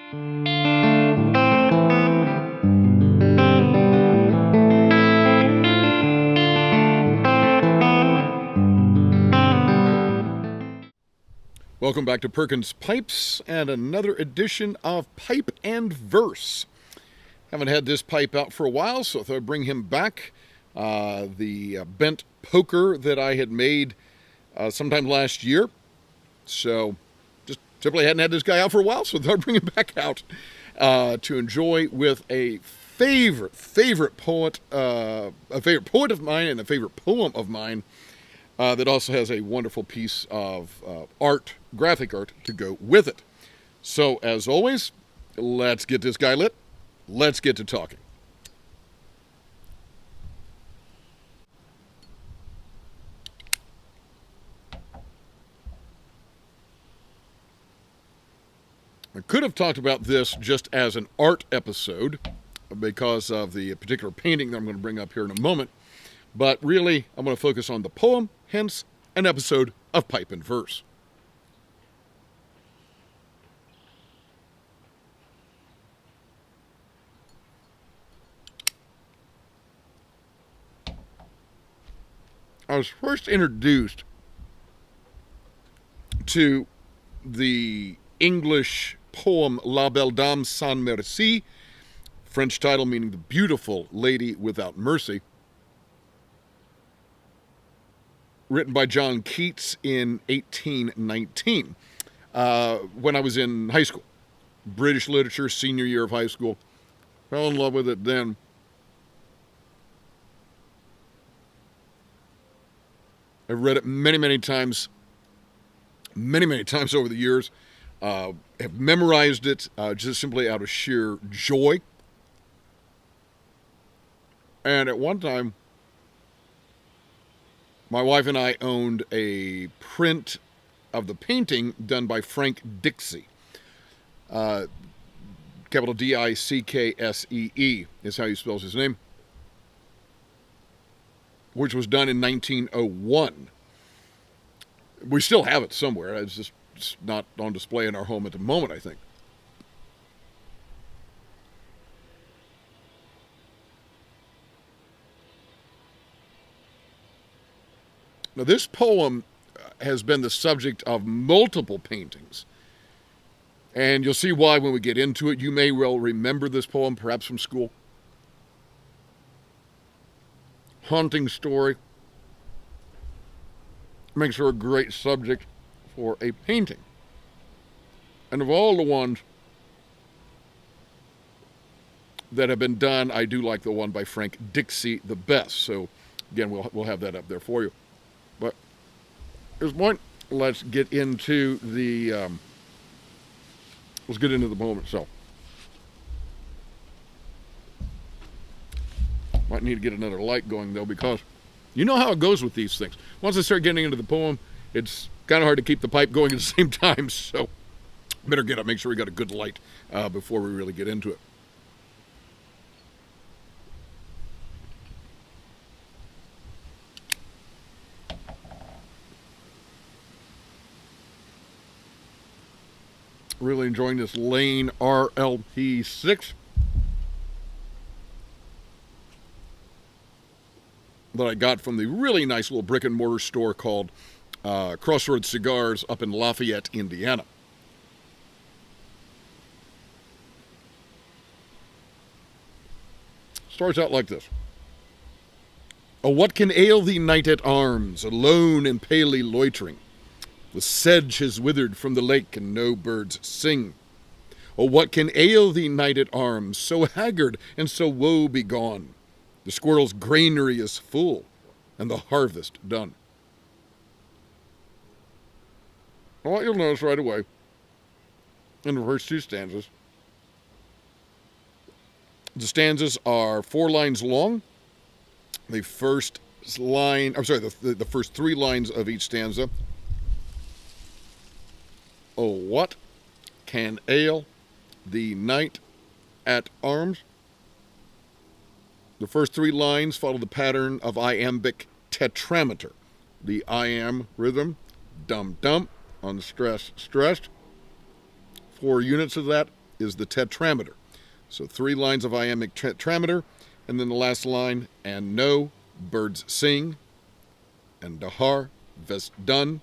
Welcome back to Perkins Pipes and another edition of Pipe and Verse. Haven't had this pipe out for a while, so I thought I'd bring him back. The bent poker that I had made sometime last year. So just simply hadn't had this guy out for a while, so I thought I'd bring him back out to enjoy with a favorite poet of mine and a favorite poem of mine. That also has a wonderful piece of graphic art, to go with it. So, as always, let's get this guy lit. Let's get to talking. I could have talked about this just as an art episode because of the particular painting that I'm going to bring up here in a moment. But really, I'm going to focus on the poem, hence an episode of Pipe and Verse. I was first introduced to the English poem La Belle Dame sans Merci, French title meaning the beautiful lady without mercy, written by John Keats in 1819, when I was in high school. British literature, senior year of high school. Fell in love with it then. I've read it many times over the years. Have memorized it just simply out of sheer joy. And at one time, my wife and I owned a print of the painting done by Frank Dicksee. Capital Dicksee is how he spells his name. Which was done in 1901. We still have it somewhere. It's not on display in our home at the moment, I think. Now, this poem has been the subject of multiple paintings. And you'll see why when we get into it. You may well remember this poem, perhaps from school. Haunting story. Makes her a great subject for a painting. And of all the ones that have been done, I do like the one by Frank Dicksee the best. So, again, we'll have that up there for you. But here's the point. Let's get into the poem itself. Might need to get another light going, though, because you know how it goes with these things. Once I start getting into the poem, it's kind of hard to keep the pipe going at the same time, so better get up, make sure we got a good light before we really get into it. Really enjoying this Lane RLP6. That I got from the really nice little brick and mortar store called Crossroads Cigars up in Lafayette, Indiana. Starts out like this. Oh, what can ail thee, knight at arms, alone and palely loitering? The sedge has withered from the lake and no birds sing. Oh, what can ail thee, knight at arms, so haggard and so woe begone? The squirrel's granary is full, and the harvest done. Well, you'll notice right away, in the first two stanzas, the stanzas are 4 lines long. The first line, the first 3 lines of each stanza. Oh, what can ail the knight at arms? The first 3 lines follow the pattern of iambic tetrameter. The iamb rhythm, dum-dum, on the stress, stressed. 4 units of that, is the tetrameter. So 3 lines of iambic tetrameter, and then the last line, and no birds sing, and dahar, vest done.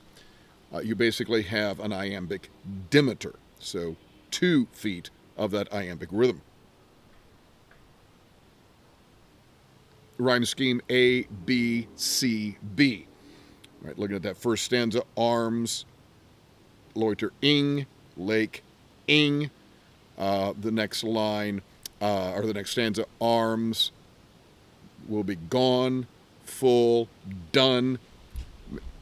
You basically have an iambic dimeter, so 2 feet of that iambic rhythm. Rhyme scheme A, B, C, B. All right, looking at that first stanza, arms, loiter ing, lake ing. The next line, or the next stanza, arms will be gone, full, done.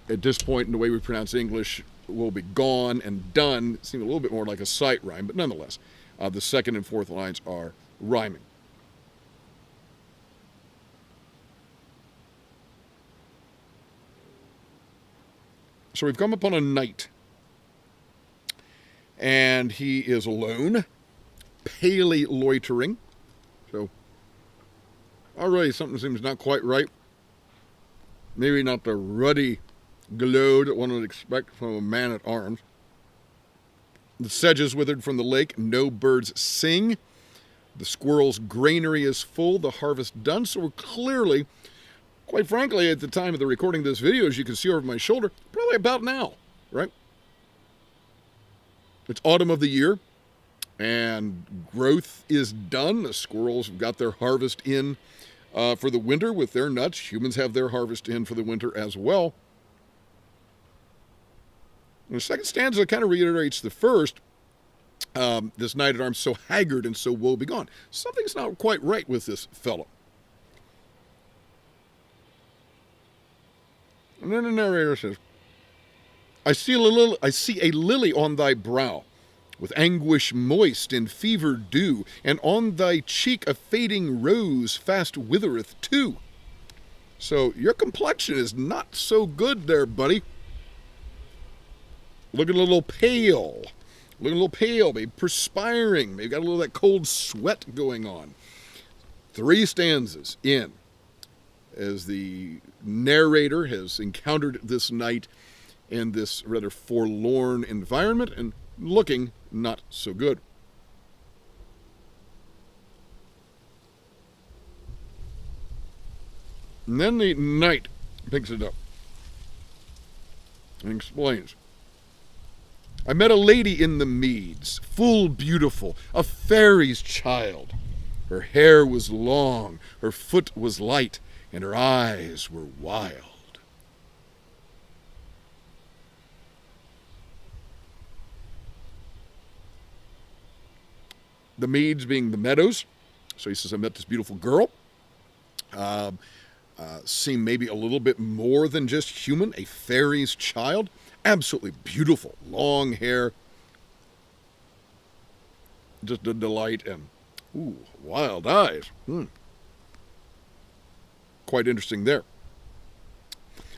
At this point in the way we pronounce English, will be gone and done seem a little bit more like a sight rhyme, but nonetheless, the second and fourth lines are rhyming. So we've come upon a knight, and he is alone, palely loitering. So already something seems not quite right. Maybe not the ruddy glow that one would expect from a man at arms. The sedges withered from the lake, no birds sing. The squirrel's granary is full, the harvest done. So we're clearly, quite frankly, at the time of the recording of this video, as you can see over my shoulder, probably about now, right? It's autumn of the year, and growth is done. The squirrels have got their harvest in for the winter with their nuts. Humans have their harvest in for the winter as well. And the second stanza kind of reiterates the first. This knight at arms so haggard and so woe begone. Something's not quite right with this fellow. And then the narrator says, I see a lily on thy brow, with anguish moist in fever dew, and on thy cheek a fading rose fast withereth too. So your complexion is not so good there, buddy. Looking a little pale. Looking a little pale, maybe perspiring, maybe got a little of that cold sweat going on. 3 stanzas in, as the narrator has encountered this knight in this rather forlorn environment and looking not so good. And then the knight picks it up and explains. I met a lady in the meads, full beautiful, a fairy's child. Her hair was long, her foot was light, and her eyes were wild. The meads being the meadows. So he says, I met this beautiful girl. Seemed maybe a little bit more than just human, a fairy's child. Absolutely beautiful, long hair. Just a delight, and wild eyes. Quite interesting there.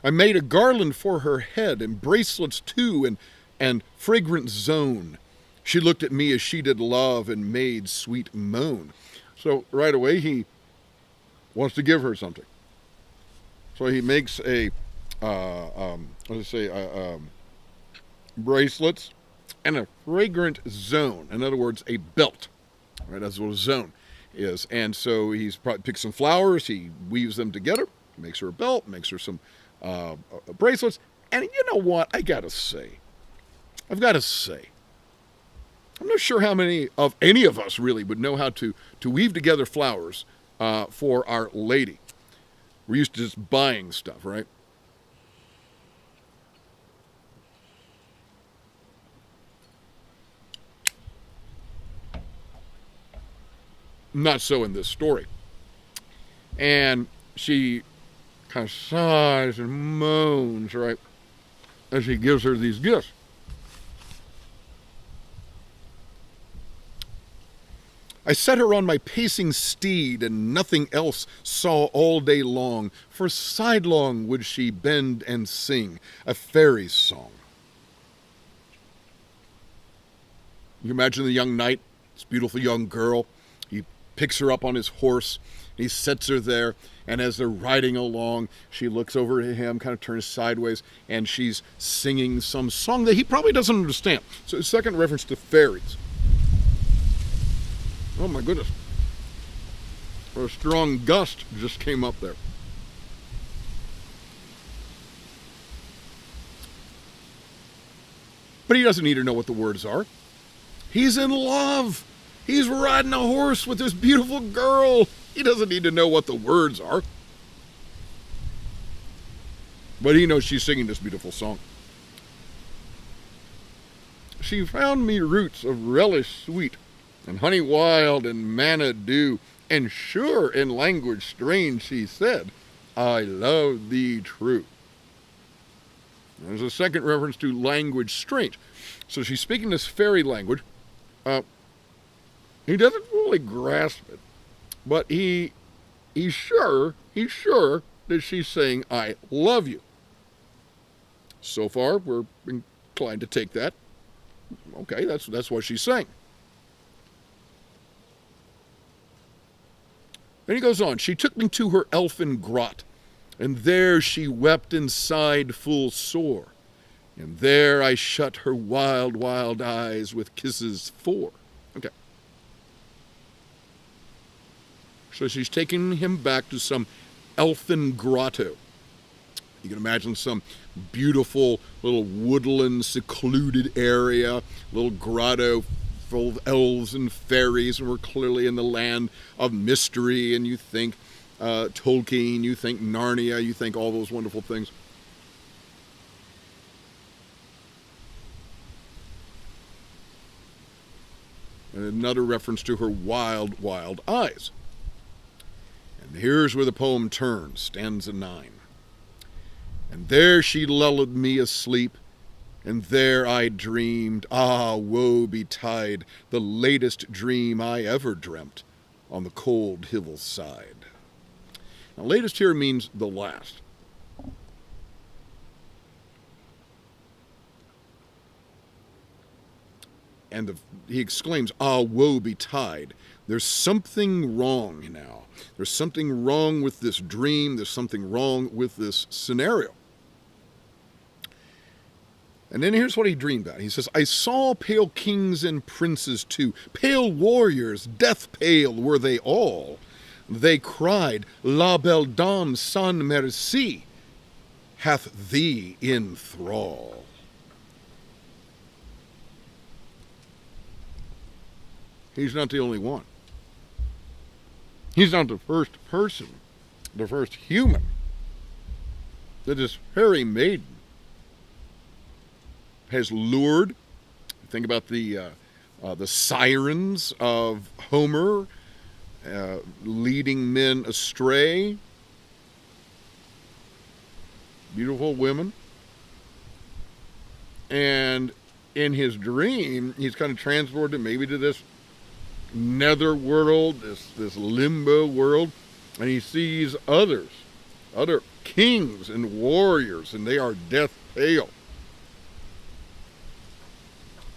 I made a garland for her head, and bracelets too, and fragrant zone. She looked at me as she did love, and made sweet moan. So right away he wants to give her something. So he makes a bracelets and a fragrant zone. In other words, a belt. Right, that's what a zone is. And so he's probably picked some flowers, he weaves them together, makes her a belt, makes her some bracelets. And you know what? I've got to say, I'm not sure how many of any of us really would know how to weave together flowers for Our Lady. We're used to just buying stuff, right? Not so in this story. And she kind of sighs and moans, right, as he gives her these gifts. I set her on my pacing steed, and nothing else saw all day long, for sidelong would she bend and sing a fairy's song. You imagine the young knight, this beautiful young girl. He picks her up on his horse. He sets her there, and as they're riding along, she looks over at him, kind of turns sideways, and she's singing some song that he probably doesn't understand. So, second reference to fairies. Oh my goodness. A strong gust just came up there. But he doesn't need to know what the words are. He's in love. He's riding a horse with this beautiful girl. He doesn't need to know what the words are. But he knows she's singing this beautiful song. She found me roots of relish sweet, and honey wild and manna dew, and sure in language strange she said, I love thee true. There's a second reference to language strange. So she's speaking this fairy language. He doesn't really grasp it, but he's sure that she's saying, I love you. So far, we're inclined to take that. Okay, that's what she's saying. Then he goes on. She took me to her elfin grot, and there she wept and sighed full sore. And there I shut her wild, wild eyes with kisses 4. Okay. So she's taking him back to some elfin grotto. You can imagine some beautiful little woodland secluded area, little grotto full of elves and fairies, and we're clearly in the land of mystery, and you think Tolkien, you think Narnia, you think all those wonderful things. And another reference to her wild, wild eyes. And here's where the poem turns, stanza 9. And there she lulled me asleep, and there I dreamed, ah, woe betide, the latest dream I ever dreamt on the cold hillside. Now, latest here means the last. And he exclaims, ah, woe betide. There's something wrong now. There's something wrong with this dream. There's something wrong with this scenario. And then here's what he dreamed about. He says, I saw pale kings and princes too, pale warriors, death pale were they all. They cried, La Belle Dame sans Merci hath thee in thrall. He's not the only one. He's not the first person, the first human that this fairy maiden has lured. Think about the sirens of Homer leading men astray. Beautiful women. And in his dream, he's kind of transported maybe to this nether world, this limbo world, and he sees other kings and warriors, and they are death pale.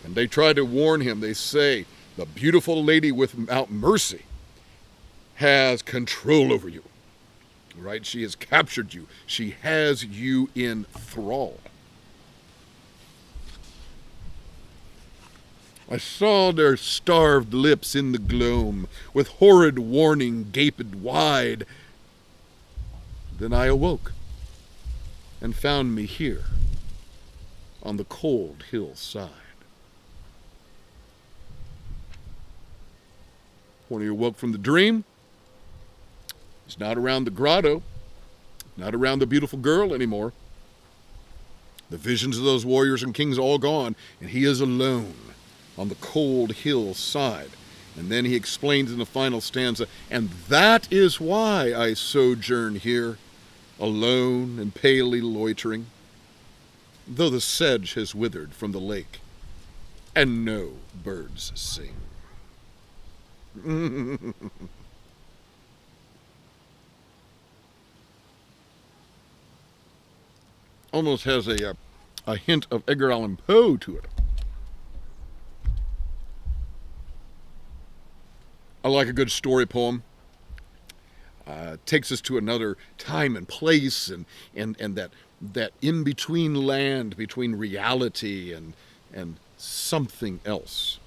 And they try to warn him. They say, the beautiful lady without mercy has control over you. Right? She has captured you. She has you in thrall. I saw their starved lips in the gloam, with horrid warning gaped wide. Then I awoke, and found me here, on the cold hillside. When he awoke from the dream, he's not around the grotto, not around the beautiful girl anymore. The visions of those warriors and kings all gone, and he is alone on the cold hillside. And then he explains in the final stanza, and that is why I sojourn here, alone and palely loitering, though the sedge has withered from the lake, and no birds sing. Almost has a hint of Edgar Allan Poe to it. I like a good story poem. Takes us to another time and place, and that in-between land between reality and something else.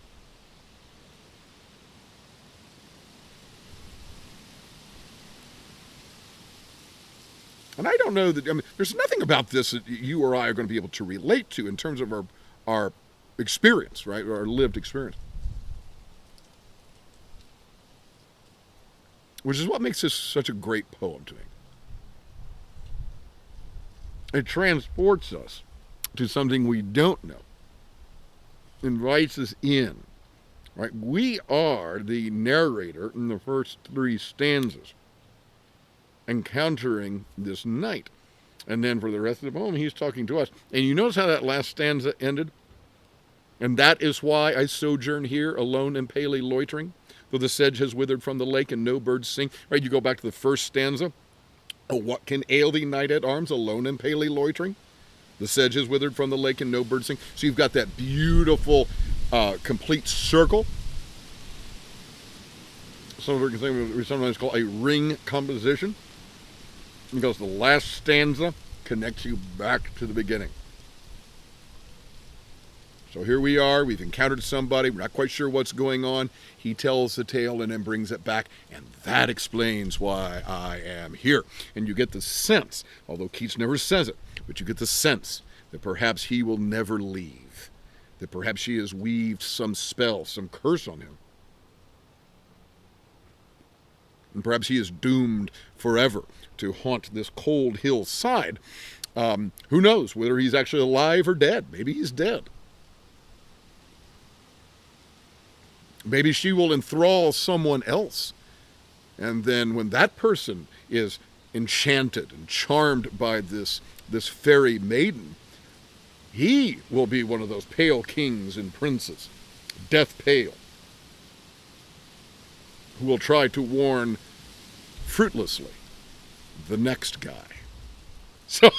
And I don't know that, I mean, there's nothing about this that you or I are going to be able to relate to in terms of our experience, right? Our lived experience. Which is what makes this such a great poem to me. It transports us to something we don't know, invites us in, right? We are the narrator in the first three stanzas, encountering this knight. And then for the rest of the poem, he's talking to us. And you notice how that last stanza ended? And that is why I sojourn here, alone and palely loitering, though the sedge has withered from the lake and no birds sing. Right, you go back to the first stanza. Oh, what can ail thee, knight at arms, alone and palely loitering? The sedge has withered from the lake and no birds sing. So you've got that beautiful, complete circle. We sometimes call a ring composition, because the last stanza connects you back to the beginning. So here we are, we've encountered somebody, we're not quite sure what's going on. He tells the tale and then brings it back, and that explains why I am here. And you get the sense, although Keats never says it, but you get the sense that perhaps he will never leave, that perhaps she has weaved some spell, some curse on him. And perhaps he is doomed forever to haunt this cold hillside. Who knows whether he's actually alive or dead? Maybe he's dead. Maybe she will enthrall someone else. And then when that person is enchanted and charmed by this fairy maiden, he will be one of those pale kings and princes, death pale, who will try to warn fruitlessly the next guy. So,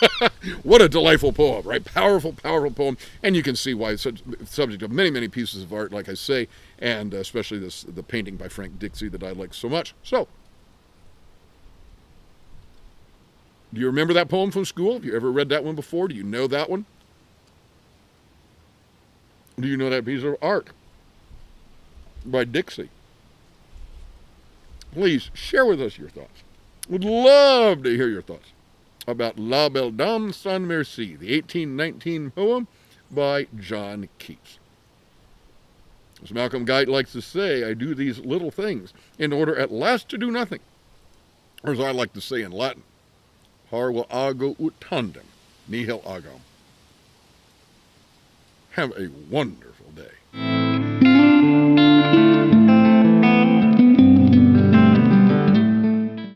what a delightful poem, right? Powerful, powerful poem. And you can see why it's such the subject of many, many pieces of art, like I say, and especially the painting by Frank Dixie that I like so much. So, do you remember that poem from school? Have you ever read that one before? Do you know that one? Do you know that piece of art by Dixie? Please share with us your thoughts. Would love to hear your thoughts about La Belle Dame sans Merci, the 1819 poem by John Keats. As Malcolm Guite likes to say, I do these little things in order at last to do nothing. Or as I like to say in Latin, Parva ago ut tandem, nihil agam. Have a wonderful